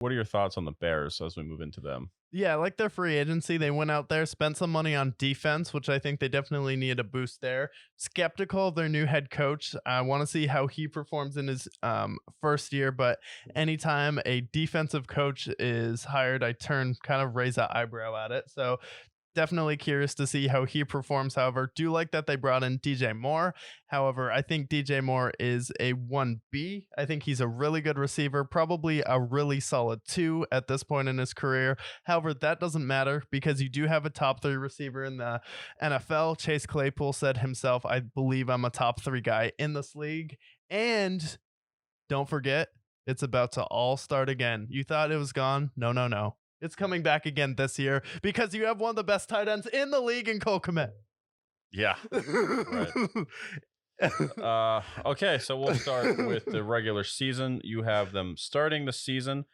What are your thoughts on the Bears as we move into them? Yeah, I like their free agency. They went out there, spent some money on defense, which I think they definitely need a boost there. Skeptical of their new head coach. I want to see how he performs in his first year, but anytime a defensive coach is hired, I turn kind of raise that eyebrow at it. So definitely curious to see how he performs. However, do like that they brought in DJ Moore. However, I think DJ Moore is a 1B. I think he's a really good receiver, probably a really solid 2 at this point in his career. However, that doesn't matter because you do have a top 3 receiver in the NFL. Chase Claypool said himself, I believe I'm a top 3 guy in this league. And don't forget, it's about to all start again. You thought it was gone? No, no, no. It's coming back again this year because you have one of the best tight ends in the league in Cole Kmet. Yeah. Right. Okay, so we'll start with the regular season. You have them starting the season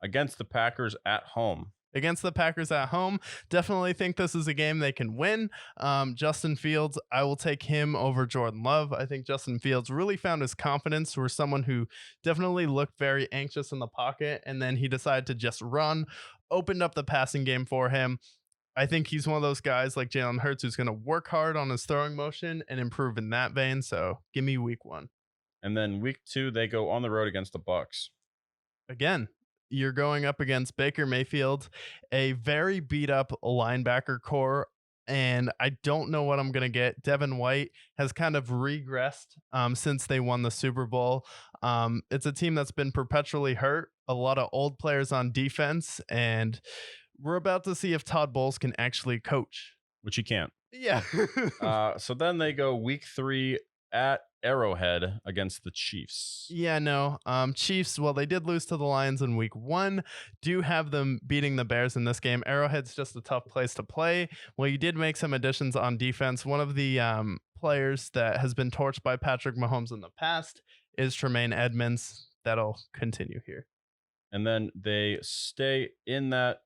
against the Packers at home. Against the Packers at home, definitely think this is a game they can win. Justin Fields, I will take him over Jordan Love. I think Justin Fields really found his confidence. For someone who definitely looked very anxious in the pocket, and then he decided to just run, opened up the passing game for him. I think he's one of those guys like Jalen Hurts who's going to work hard on his throwing motion and improve in that vein. So give me week 1. And then week 2, they go on the road against the Bucks. Again, you're going up against Baker Mayfield, a very beat up linebacker core. And I don't know what I'm going to get. Devin White has kind of regressed since they won the Super Bowl. It's a team that's been perpetually hurt, a lot of old players on defense, and we're about to see if Todd Bowles can actually coach. Which he can't. Yeah. So then they go week 3 at Arrowhead against the Chiefs. Yeah, no. Chiefs, well, they did lose to the Lions in week 1. Do have them beating the Bears in this game. Arrowhead's just a tough place to play. Well, you did make some additions on defense. One of the players that has been torched by Patrick Mahomes in the past is Tremaine Edmonds. That'll continue here. And then they stay in that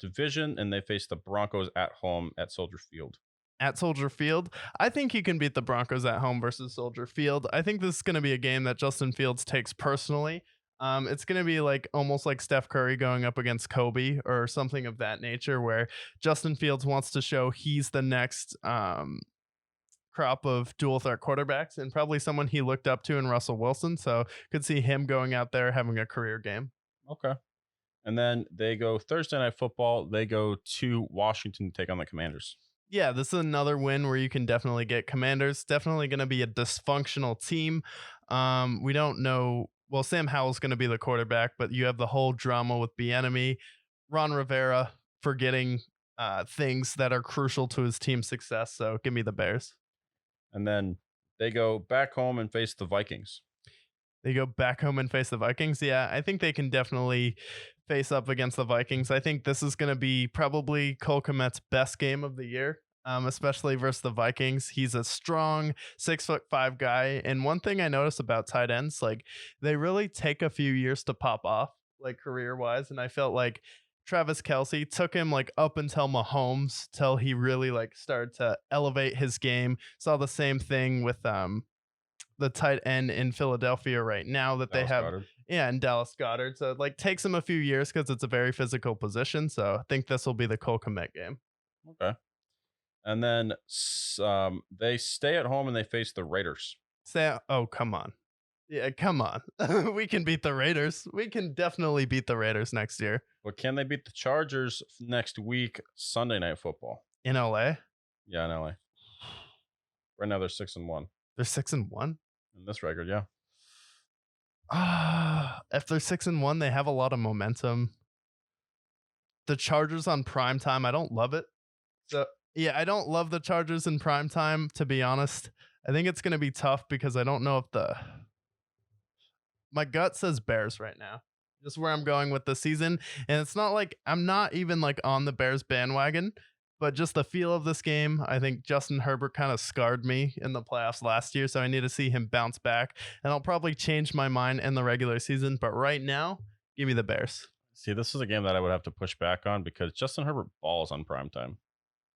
division and they face the Broncos at home at Soldier Field. At Soldier Field, I think he can beat the Broncos at home versus Soldier Field. I think this is going to be a game that Justin Fields takes personally. It's going to be like almost like Steph Curry going up against Kobe or something of that nature, where Justin Fields wants to show he's the next crop of dual threat quarterbacks and probably someone he looked up to in Russell Wilson. So could see him going out there having a career game. Okay. And then they go Thursday Night Football. They go to Washington to take on the Commanders. Yeah, this is another win where you can definitely get Commanders. Definitely going to be a dysfunctional team. We don't know. Well, Sam Howell's going to be the quarterback, but you have the whole drama with Bieniemy, Ron Rivera forgetting things that are crucial to his team's success. So give me the Bears. And then they go back home and face the Vikings. They go back home and face the Vikings. Yeah, I think they can definitely face up against the Vikings. I think this is going to be probably Cole Kmet's best game of the year, especially versus the Vikings. He's a strong 6'5" guy. And one thing I noticed about tight ends, like they really take a few years to pop off, like career wise. And I felt like Travis Kelce took him like up until Mahomes, till he really like started to elevate his game. Saw the same thing with the tight end in Philadelphia right now that Dallas they have. Goedert. Yeah, and Dallas Goddard. So it like takes him a few years because it's a very physical position. So I think this will be the Cole Kmet game. Okay. And then they stay at home and they face the Raiders. Oh, come on. Yeah, come on. We can beat the Raiders. We can definitely beat the Raiders next year. But can they beat the Chargers next week, Sunday Night Football? In LA? Yeah, in LA. Right now they're 6-1. They're 6-1? In this record, yeah. If they're 6-1, they have a lot of momentum. The Chargers on prime time, I don't love it. So yeah, I don't love the Chargers in prime time, to be honest. I think it's gonna be tough because I don't know if my gut says Bears right now. Just where I'm going with the season. And it's not like I'm not even like on the Bears bandwagon, but just the feel of this game, I think Justin Herbert kind of scarred me in the playoffs last year, so I need to see him bounce back. And I'll probably change my mind in the regular season, but right now, give me the Bears. See, this is a game that I would have to push back on because Justin Herbert balls on primetime.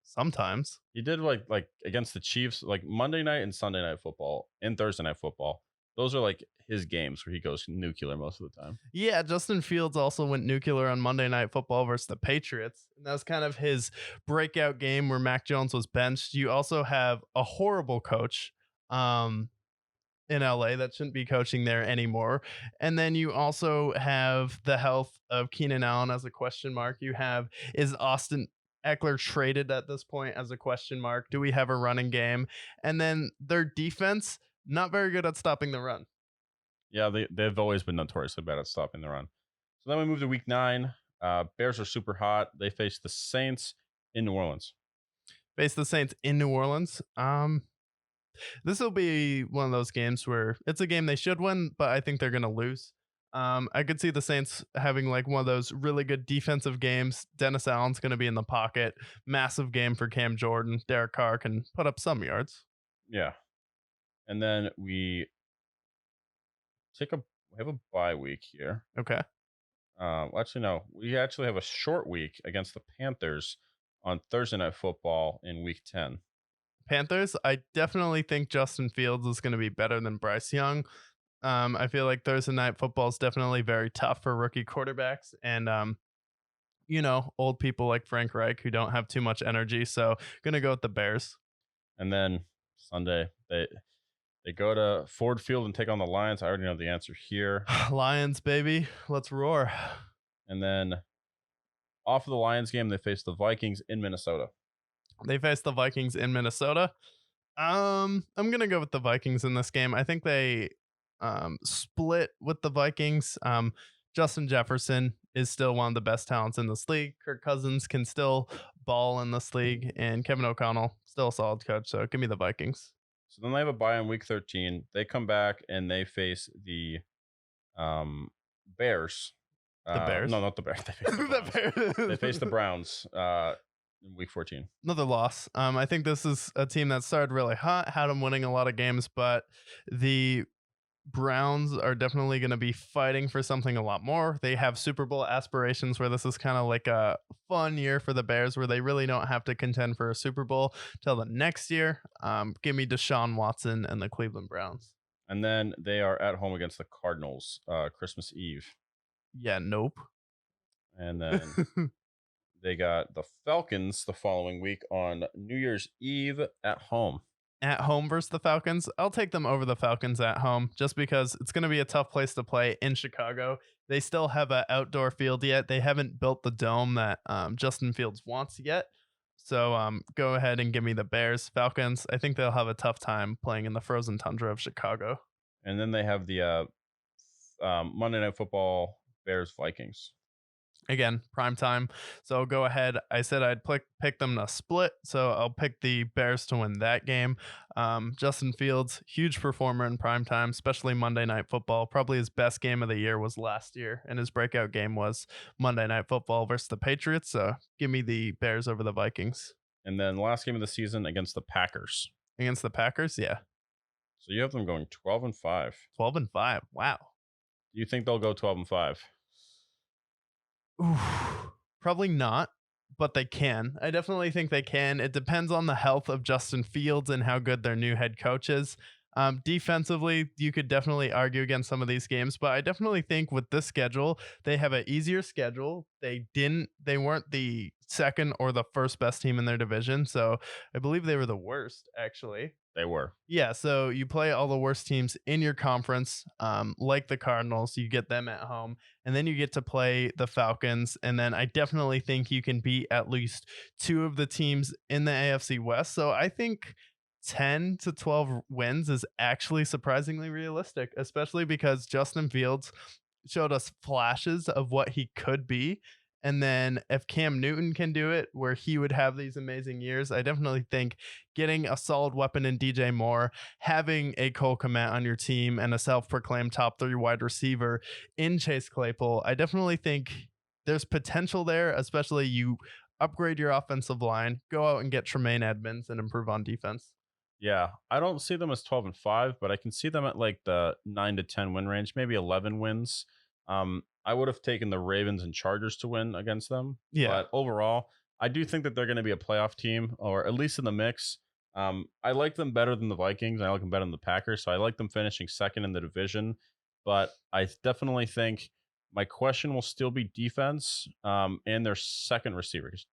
Sometimes. He did like against the Chiefs, like Monday night and Sunday Night Football and Thursday Night Football. those are like his games where he goes nuclear most of the time. Yeah, Justin Fields also went nuclear on Monday Night Football versus the Patriots. And that was kind of his breakout game where Mac Jones was benched. You also have a horrible coach um, in LA that shouldn't be coaching there anymore. And then you also have the health of Keenan Allen as a question mark. You have, is Austin Eckler traded at this point as a question mark? Do we have a running game? And then their defense, not very good at stopping the run. Yeah, they've always been notoriously bad at stopping the run. So then we move to week 9. Bears are super hot. They face the Saints in New Orleans. Face the Saints in New Orleans. This will be one of those games where it's a game they should win, but I think they're going to lose. I could see the Saints having like one of those really good defensive games. Dennis Allen's going to be in the pocket. Massive game for Cam Jordan. Derek Carr can put up some yards. Yeah. And then we have a bye week here. Okay. Well, actually, no. We actually have a short week against the Panthers on Thursday Night Football in week 10. Panthers, I definitely think Justin Fields is going to be better than Bryce Young. I feel like Thursday night football is definitely very tough for rookie quarterbacks and old people like Frank Reich who don't have too much energy. So gonna go with the Bears. And then Sunday, they go to Ford Field and take on the Lions. I already know the answer here. Lions, baby, let's roar. And then off of the Lions game, they face the Vikings in Minnesota. They face the Vikings in Minnesota. I'm gonna go with the Vikings in this game. I think they split with the Vikings. Justin Jefferson is still one of the best talents in this league. Kirk Cousins can still ball in this league, and Kevin O'Connell still a solid coach. So give me the Vikings. So then they have a bye in week 13. They come back and they face the Bears. The Bears? No, not the Bears. They face the Browns. They face the Browns in week 14. Another loss. I think this is a team that started really hot, had them winning a lot of games, but the Browns are definitely going to be fighting for something a lot more. They have Super Bowl aspirations where this is kind of like a fun year for the Bears where they really don't have to contend for a Super Bowl till the next year. Give me Deshaun Watson and the Cleveland Browns. And then they are at home against the Cardinals Christmas Eve. Yeah, nope. And then they got the Falcons the following week on New Year's Eve at home. At home versus the Falcons, I'll take them over the Falcons at home just because it's going to be a tough place to play in Chicago. They still have an outdoor field yet. They haven't built the dome that Justin Fields wants yet. So go ahead and give me the Bears. Falcons, I think they'll have a tough time playing in the frozen tundra of Chicago. And then they have the Monday Night Football Bears Vikings. Again, prime time. So go ahead. I said I'd pick them to split. So I'll pick the Bears to win that game. Justin Fields, huge performer in prime time, especially Monday Night Football. Probably his best game of the year was last year, and his breakout game was Monday Night Football versus the Patriots. So give me the Bears over the Vikings. And then last game of the season against the Packers. Against the Packers, yeah. So you have them going 12-5. 12-5. Wow. Do you think they'll go 12-5? Oof, probably not, but they can. I definitely think they can. It depends on the health of Justin Fields and how good their new head coach is. Defensively, you could definitely argue against some of these games, but I definitely think with this schedule, they have an easier schedule. They weren't the second or the first best team in their division, so I believe they were the worst, actually. They were. Yeah, so you play all the worst teams in your conference, like the Cardinals. You get them at home, and then you get to play the Falcons. And then I definitely think you can beat at least two of the teams in the AFC West. So I think 10 to 12 wins is actually surprisingly realistic, especially because Justin Fields showed us flashes of what he could be. And then if Cam Newton can do it, where he would have these amazing years, I definitely think getting a solid weapon in DJ Moore, having a Cole Kmet on your team, and a self-proclaimed top 3 wide receiver in Chase Claypool, I definitely think there's potential there, especially you upgrade your offensive line, go out and get Tremaine Edmonds and improve on defense. Yeah, I don't see them as 12-5, but I can see them at like the 9 to 10 win range, maybe 11 wins. I would have taken the Ravens and Chargers to win against them. Yeah. But overall, I do think that they're going to be a playoff team, or at least in the mix. I like them better than the Vikings. I like them better than the Packers. So I like them finishing second in the division. But I definitely think my question will still be defense and their second receivers.